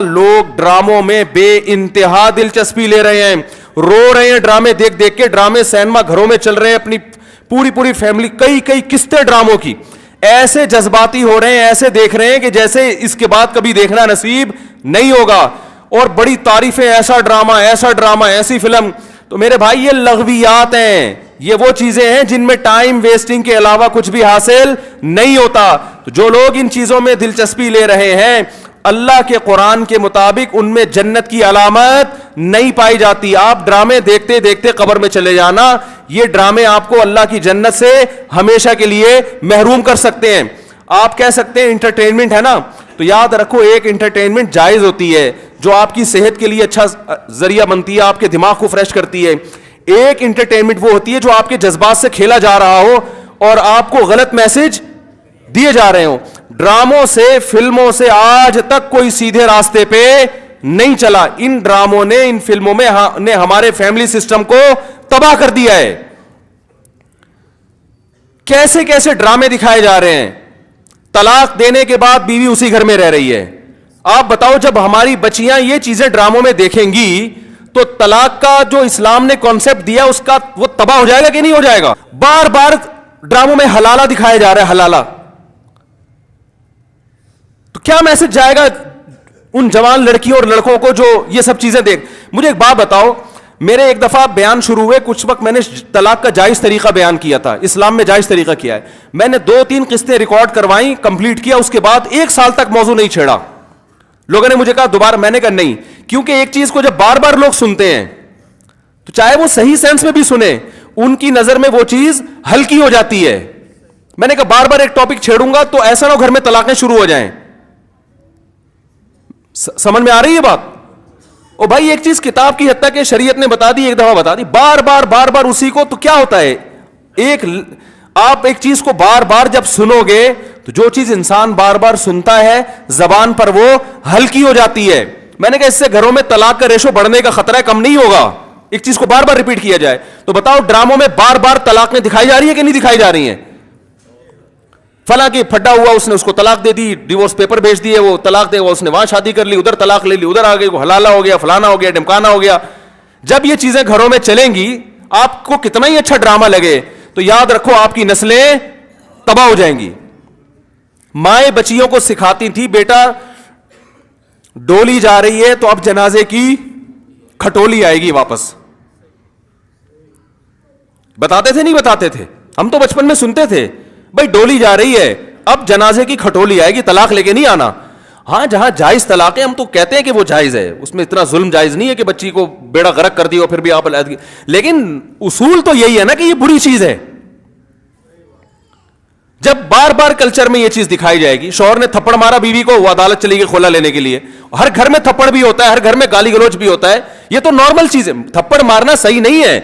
لوگ ڈراموں میں بے انتہا دلچسپی لے رہے ہیں, رو رہے ہیں ڈرامے دیکھ دیکھ کے. ڈرامے سینما گھروں میں چل رہے ہیں, اپنی پوری فیملی, کئی قسطیں ڈراموں کی, ایسے جذباتی ہو رہے ہیں, ایسے دیکھ رہے ہیں کہ جیسے اس کے بعد کبھی دیکھنا نصیب نہیں ہوگا. اور بڑی تعریفیں, ایسا ڈرامہ, ایسی فلم. تو میرے بھائی یہ لغویات ہیں, یہ وہ چیزیں ہیں جن میں ٹائم ویسٹنگ کے علاوہ کچھ بھی حاصل نہیں ہوتا. تو جو لوگ ان چیزوں میں دلچسپی لے رہے ہیں, اللہ کے قرآن کے مطابق ان میں جنت کی علامت نہیں پائی جاتی. آپ ڈرامے دیکھتے دیکھتے قبر میں چلے جانا, یہ ڈرامے آپ کو اللہ کی جنت سے ہمیشہ کے لیے محروم کر سکتے ہیں. آپ کہہ سکتے ہیں انٹرٹینمنٹ ہے نا, تو یاد رکھو ایک انٹرٹینمنٹ جائز ہوتی ہے جو آپ کی صحت کے لیے اچھا ذریعہ بنتی ہے, آپ کے دماغ کو فریش کرتی ہے. ایک انٹرٹینمنٹ وہ ہوتی ہے جو آپ کے جذبات سے کھیلا جا رہا ہو اور آپ کو غلط میسج دیے جا رہے ہوں. ڈراموں سے, فلموں سے آج تک کوئی سیدھے راستے پہ نہیں چلا. ان ڈراموں نے, ان فلموں میں نے ہمارے فیملی سسٹم کو تباہ کر دیا ہے. کیسے کیسے ڈرامے دکھائے جا رہے ہیں. طلاق دینے کے بعد بیوی اسی گھر میں رہ رہی ہے. آپ بتاؤ جب ہماری بچیاں یہ چیزیں ڈراموں میں دیکھیں گی تو طلاق کا جو اسلام نے کانسیپٹ دیا اس کا وہ تباہ ہو جائے گا کہ نہیں ہو جائے گا. بار بار ڈراموں میں حلالہ دکھایا جا رہا ہے, حلالہ. تو کیا میسج جائے گا ان جوان لڑکیوں اور لڑکوں کو جو یہ سب چیزیں دیکھ. مجھے ایک بات بتاؤ, میرے ایک دفعہ بیان شروع ہوئے, کچھ وقت میں نے طلاق کا جائز طریقہ بیان کیا تھا, اسلام میں جائز طریقہ کیا ہے. میں نے 2-3 قسطیں ریکارڈ کروائیں, کمپلیٹ کیا, اس کے بعد 1 سال تک موضوع نہیں چھیڑا. لوگوں نے مجھے کہا دوبارہ, میں نے کہا نہیں, کیونکہ ایک چیز کو جب بار بار لوگ سنتے ہیں تو چاہے وہ صحیح سینس میں بھی سنیں, ان کی نظر میں وہ چیز ہلکی ہو جاتی ہے. میں نے کہا بار بار ایک ٹاپک چھیڑوں گا تو ایسا نہ ہو گھر میں طلاقیں شروع ہو جائیں. سمجھ میں آ رہی ہے بات؟ او بھائی ایک چیز کتاب کی حد تک کہ شریعت نے بتا دی, ایک دفعہ بتا دی, بار بار اسی کو, تو کیا ہوتا ہے, آپ ایک چیز کو بار بار جب سنو گے تو جو چیز انسان بار بار سنتا ہے زبان پر وہ ہلکی ہو جاتی ہے. میں نے کہا اس سے گھروں میں طلاق کا ریشو بڑھنے کا خطرہ کم نہیں ہوگا, ایک چیز کو بار بار ریپیٹ کیا جائے. تو بتاؤ ڈراموں میں بار بار طلاقیں دکھائی جا رہی ہیں کہ نہیں دکھائی جا رہی ہیں؟ فلاں کی پھڈا ہوا, اس نے اس کو طلاق دے دی, ڈیورس پیپر بھیج دیے, وہ طلاق دے گا, اس نے وہاں شادی کر لی, ادھر طلاق لے لی, ادھر آ گئی, وہ حلالہ ہو گیا, فلانا ہو گیا, ڈمکانا ہو گیا. جب یہ چیزیں گھروں میں چلیں گی, آپ کو کتنا ہی اچھا ڈرامہ لگے, تو یاد رکھو آپ کی نسلیں تباہ ہو جائیں گی. مائیں بچیوں کو سکھاتی تھی, بیٹا ڈولی جا رہی ہے تو اب جنازے کی کھٹولی آئے گی واپس. بتاتے تھے نہیں بتاتے تھے؟ ہم تو بچپن میں سنتے تھے, بھائی ڈولی جا رہی ہے اب جنازے کی کھٹولی آئے گی, طلاق لے کے نہیں آنا. ہاں جہاں جائز طلاق ہے ہم تو کہتے ہیں کہ وہ جائز ہے, اس میں اتنا ظلم جائز نہیں ہے کہ بچی کو بیڑا غرق کر دیا پھر بھی آپ علیحدگی, لیکن اصول تو یہی ہے نا کہ یہ بری چیز ہے. جب بار بار کلچر میں یہ چیز دکھائی جائے گی, شوہر نے تھپڑ مارا بیوی کو, وہ عدالت چلی گئی خلا لینے کے لیے, ہر گھر میں تھپڑ بھی ہوتا ہے, ہر گھر میں گالی گلوچ بھی ہوتا ہے, یہ تو نارمل چیز ہے. تھپڑ مارنا صحیح نہیں ہے,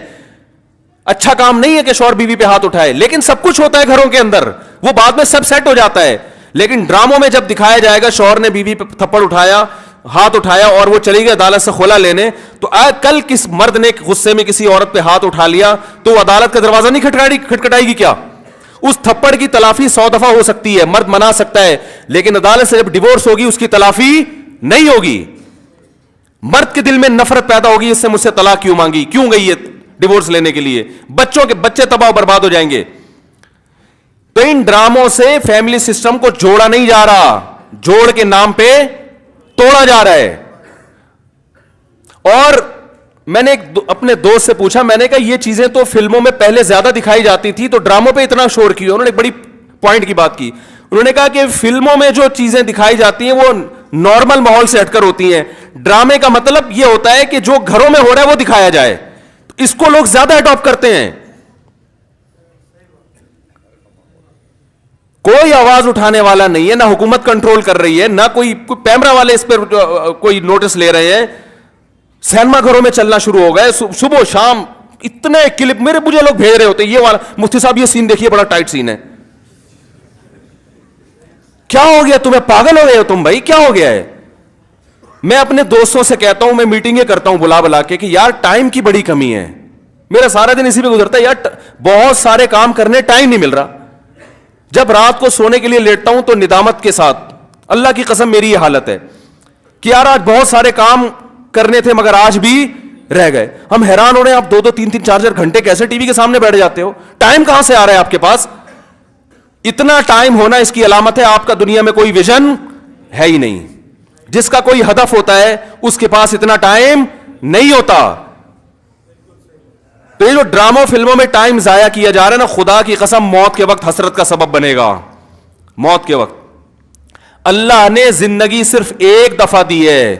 اچھا کام نہیں ہے کہ شوہر بیوی پہ ہاتھ اٹھائے, لیکن سب کچھ ہوتا ہے گھروں کے اندر, وہ بعد میں سب سیٹ ہو جاتا ہے. لیکن ڈراموں میں جب دکھایا جائے گا شوہر نے بیوی پہ تھپڑ اٹھایا, ہاتھ اٹھایا اور وہ چلی گئی عدالت سے خلا لینے, تو کل کس مرد نے غصے میں کسی عورت پہ ہاتھ اٹھا لیا تو وہ عدالت کا دروازہ نہیں کھٹکھٹائے گی کیا؟ اس تھپڑ کی تلافی 100 دفعہ ہو سکتی ہے, مرد منا سکتا ہے, لیکن عدالت سے جب ڈیورس ہوگی اس کی تلافی نہیں ہوگی. مرد کے دل میں نفرت پیدا ہوگی, اس سے مجھ سے طلاق کیوں مانگی, کیوں گئی ہے ڈیورس لینے کے لیے, بچے تباہ و برباد ہو جائیں گے. تو ان ڈراموں سے فیملی سسٹم کو جوڑا نہیں جا رہا, جوڑ کے نام پہ توڑا جا رہا ہے. اور میں نے اپنے دوست سے پوچھا, میں نے کہا یہ چیزیں تو فلموں میں پہلے زیادہ دکھائی جاتی تھی, تو ڈراموں پہ اتنا شور کیوں؟ انہوں نے ایک بڑی پوائنٹ کی بات کی. انہوں نے کہا کہ فلموں میں جو چیزیں دکھائی جاتی ہیں وہ نارمل ماحول سے ہٹ کر ہوتی ہیں, ڈرامے کا مطلب یہ ہوتا ہے کہ جو گھروں میں ہو رہا ہے وہ دکھایا جائے. اس کو لوگ زیادہ اڈاپٹ کرتے ہیں. کوئی آواز اٹھانے والا نہیں ہے, نہ حکومت کنٹرول کر رہی ہے, نہ کوئی کیمرہ والے اس پر کوئی نوٹس لے رہے ہیں. سینما گھروں میں چلنا شروع ہو گئے, صبح شام اتنے کلپ مجھے لوگ بھیج رہے ہوتے, یہ والا مفتی صاحب یہ سین دیکھیے بڑا ٹائٹ سین ہے. کیا ہو گیا تمہیں, پاگل ہو گئے ہو تم بھائی, کیا ہو گیا ہے؟ میں اپنے دوستوں سے کہتا ہوں, میں میٹنگیں کرتا ہوں بلا کے کہ یار ٹائم کی بڑی کمی ہے, میرا سارا دن اسی پہ گزرتا ہے یار, بہت سارے کام کرنے ٹائم نہیں مل رہا. جب رات کو سونے کے لیے لیٹتا ہوں تو ندامت کے ساتھ, اللہ کی قسم میری یہ حالت ہے, کہ یار آج بہت سارے کام کرنے تھے مگر آج بھی رہ گئے. ہم حیران ہو رہے ہیں, آپ 2-2 3-3 4-4 گھنٹے کیسے ٹی وی کے سامنے بیٹھ جاتے ہو؟ ٹائم کہاں سے آ رہا ہے آپ کے پاس؟ اتنا ٹائم ہونا اس کی علامت ہے آپ کا دنیا میں کوئی ویژن ہے ہی نہیں. جس کا کوئی ہدف ہوتا ہے اس کے پاس اتنا ٹائم نہیں ہوتا. تو یہ جو ڈراموں فلموں میں ٹائم ضائع کیا جا رہا ہے نا, خدا کی قسم موت کے وقت حسرت کا سبب بنے گا. موت کے وقت اللہ نے زندگی صرف ایک دفعہ دی ہے.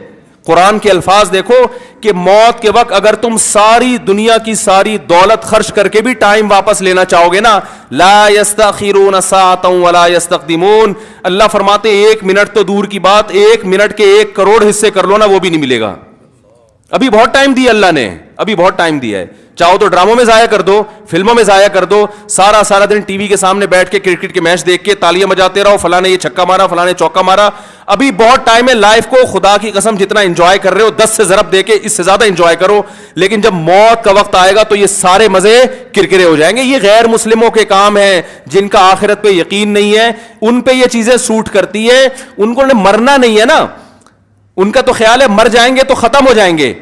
قرآن کے الفاظ دیکھو کہ موت کے وقت اگر تم ساری دنیا کی ساری دولت خرچ کر کے بھی ٹائم واپس لینا چاہو گے نا, لا یستاخرون ساعتا ولا یستقدمون. اللہ فرماتے 1 منٹ تو دور کی بات, 1 منٹ کے 1 کروڑ حصے کر لو نا وہ بھی نہیں ملے گا. ابھی بہت ٹائم دیا اللہ نے, ابھی بہت ٹائم دیا ہے. چاہو تو ڈراموں میں ضائع کر دو, فلموں میں ضائع کر دو, سارا دن ٹی وی کے سامنے بیٹھ کے کرکٹ کے میچ دیکھ کے تالیاں بجاتے رہو, فلاں نے یہ چھکا مارا, فلاں نے چوکا مارا. ابھی بہت ٹائم ہے. لائف کو خدا کی قسم جتنا انجوائے کر رہے ہو 10 سے ضرب دے کے اس سے زیادہ انجوائے کرو. لیکن جب موت کا وقت آئے گا تو یہ سارے مزے کرکرے ہو جائیں گے. یہ غیر مسلموں کے کام ہیں, جن کا آخرت پہ یقین نہیں ہے, ان پہ یہ چیزیں سوٹ کرتی ہے. ان کو مرنا نہیں ہے نا, ان کا تو خیال ہے مر جائیں گے تو ختم ہو جائیں گے,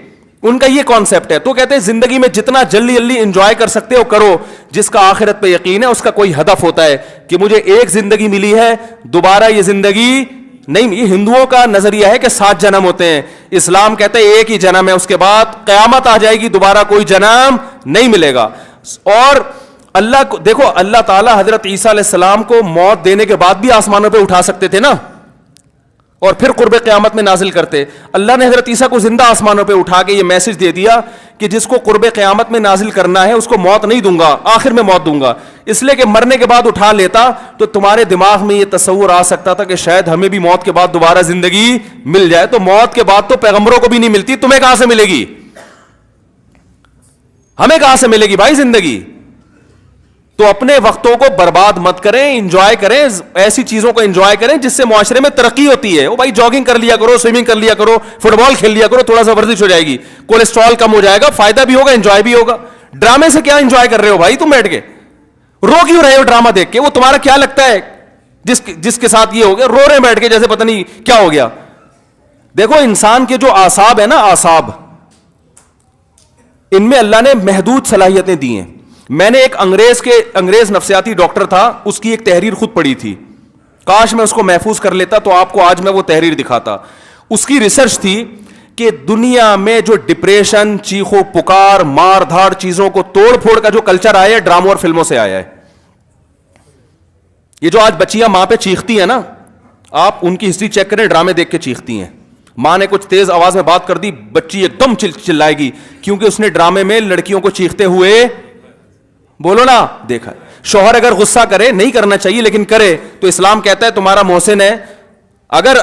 ان کا یہ کانسیپٹ ہے. تو کہتے ہیں زندگی میں جتنا جلدی انجوائے کر سکتے ہو کرو. جس کا آخرت پہ یقین ہے اس کا کوئی ہدف ہوتا ہے کہ مجھے ایک زندگی ملی ہے, دوبارہ یہ زندگی نہیں. یہ ہندوؤں کا نظریہ ہے کہ 7 جنم ہوتے ہیں. اسلام کہتے ہیں ایک ہی جنم ہے, اس کے بعد قیامت آ جائے گی, دوبارہ کوئی جنم نہیں ملے گا. اور اللہ کو دیکھو, اللہ تعالیٰ حضرت عیسیٰ علیہ السلام کو موت دینے کے بعد بھی آسمانوں پہ اٹھا سکتے تھے نا, اور پھر قرب قیامت میں نازل کرتے. اللہ نے حضرت عیسیٰ کو زندہ آسمانوں پہ اٹھا کے یہ میسج دے دیا کہ جس کو قرب قیامت میں نازل کرنا ہے اس کو موت نہیں دوں گا, آخر میں موت دوں گا. اس لیے کہ مرنے کے بعد اٹھا لیتا تو تمہارے دماغ میں یہ تصور آ سکتا تھا کہ شاید ہمیں بھی موت کے بعد دوبارہ زندگی مل جائے. تو موت کے بعد تو پیغمبروں کو بھی نہیں ملتی, تمہیں کہاں سے ملے گی؟ ہمیں کہاں سے ملے گی بھائی زندگی؟ تو اپنے وقتوں کو برباد مت کریں, انجوائے کریں, ایسی چیزوں کو انجوائے کریں جس سے معاشرے میں ترقی ہوتی ہے. وہ بھائی جاگنگ کر لیا کرو, سوئمنگ کر لیا کرو, فٹ بال کھیل لیا کرو, تھوڑا سا ورزش ہو جائے گی, کولیسٹرول کم ہو جائے گا, فائدہ بھی ہوگا, انجوائے بھی ہوگا. ڈرامے سے کیا انجوائے کر رہے ہو بھائی تم بیٹھ کے؟ رو کیوں رہے ہو ڈرامہ دیکھ کے؟ وہ تمہارا کیا لگتا ہے جس کے ساتھ یہ ہو گیا, رو رہے بیٹھ کے جیسے پتہ نہیں کیا ہو گیا. دیکھو انسان کے جو اعصاب ہے نا, اعصاب, ان میں اللہ نے محدود صلاحیتیں دی ہیں. میں نے ایک انگریز نفسیاتی ڈاکٹر تھا, اس کی ایک تحریر خود پڑھی تھی. کاش میں اس کو محفوظ کر لیتا تو آپ کو آج میں وہ تحریر دکھاتا. اس کی ریسرچ تھی کہ دنیا میں جو ڈپریشن, چیخو پکار, مار دھاڑ, چیزوں کو توڑ پھوڑ کا جو کلچر آیا ہے ڈراموں اور فلموں سے آیا ہے. یہ جو آج بچیاں ماں پہ چیختی ہیں نا, آپ ان کی ہسٹری چیک کریں, ڈرامے دیکھ کے چیختی ہیں. ماں نے کچھ تیز آواز میں بات کر دی, بچی ایک دم چلائے گی, کیونکہ اس نے ڈرامے میں لڑکیوں کو چیختے ہوئے, بولو نا, دیکھا. شوہر اگر غصہ کرے, نہیں کرنا چاہیے لیکن کرے, تو اسلام کہتا ہے تمہارا محسن ہے. اگر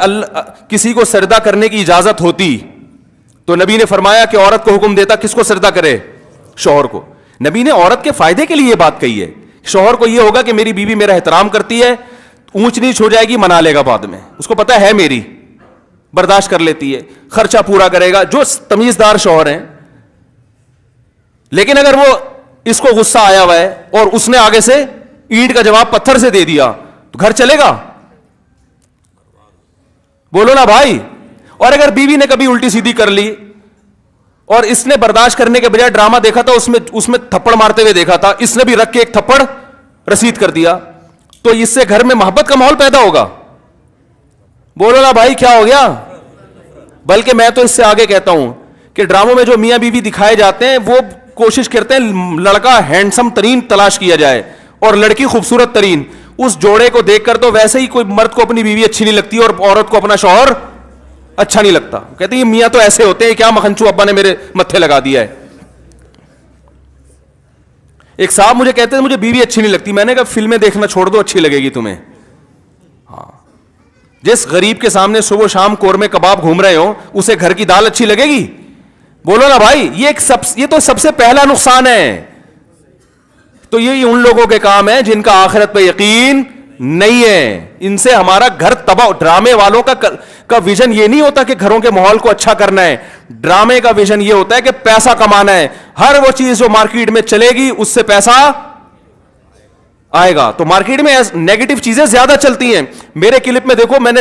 کسی کو سجدہ کرنے کی اجازت ہوتی تو نبی نے فرمایا کہ عورت کو حکم دیتا کس کو سجدہ کرے؟ شوہر کو. نبی نے عورت کے فائدے کے لیے یہ بات کہی ہے. شوہر کو یہ ہوگا کہ میری بیوی میرا احترام کرتی ہے, اونچ نیچ ہو جائے گی منا لے گا بعد میں, اس کو پتا ہے میری, برداشت کر لیتی ہے, خرچہ پورا کرے گا, جو تمیزدار شوہر ہیں. لیکن اگر وہ اس کو غصہ آیا ہوا ہے اور اس نے آگے سے اینٹ کا جواب پتھر سے دے دیا تو گھر چلے گا؟ بولو نا بھائی. اور اگر بیوی نے کبھی الٹی سیدھی کر لی اور اس نے برداشت کرنے کے بجائے ڈرامہ دیکھا تھا, اس میں تھپڑ مارتے ہوئے دیکھا تھا, اس نے بھی رکھ کے ایک تھپڑ رسید کر دیا, تو اس سے گھر میں محبت کا ماحول پیدا ہوگا؟ بولو نا بھائی کیا ہو گیا؟ بلکہ میں تو اس سے آگے کہتا ہوں کہ ڈراموں میں جو میاں بیوی دکھائے جاتے ہیں وہ کوشش کرتے ہیں لڑکا ہینڈسم ترین تلاش کیا جائے اور لڑکی خوبصورت ترین. اس جوڑے کو دیکھ کر تو ویسے ہی کوئی مرد کو اپنی بیوی اچھی نہیں لگتی اور عورت کو اپنا شوہر اچھا نہیں لگتا. کہتے ہیں یہ میاں تو ایسے ہوتے ہیں, کیا مکھنچو ابا نے میرے متھے لگا دیا ہے. ایک صاحب مجھے کہتے ہیں مجھے بیوی اچھی نہیں لگتی. میں نے کہا فلمیں دیکھنا چھوڑ دو, اچھی لگے گی تمہیں. ہاں, جس غریب کے سامنے صبح شام قورمے کباب گھوم رہے ہو اسے گھر کی دال اچھی لگے گی؟ بولو نا بھائی. یہ تو سب سے پہلا نقصان ہے. تو یہ ان لوگوں کے کام ہے جن کا آخرت پہ یقین نہیں ہے, ان سے ہمارا گھر تباہ. ڈرامے والوں کا ویژن یہ نہیں ہوتا کہ گھروں کے ماحول کو اچھا کرنا ہے. ڈرامے کا ویژن یہ ہوتا ہے کہ پیسہ کمانا ہے. ہر وہ چیز جو مارکیٹ میں چلے گی اس سے پیسہ آئے گا. تو مارکیٹ میں نیگیٹو چیزیں زیادہ چلتی ہیں. میرے کلپ میں دیکھو, میں نے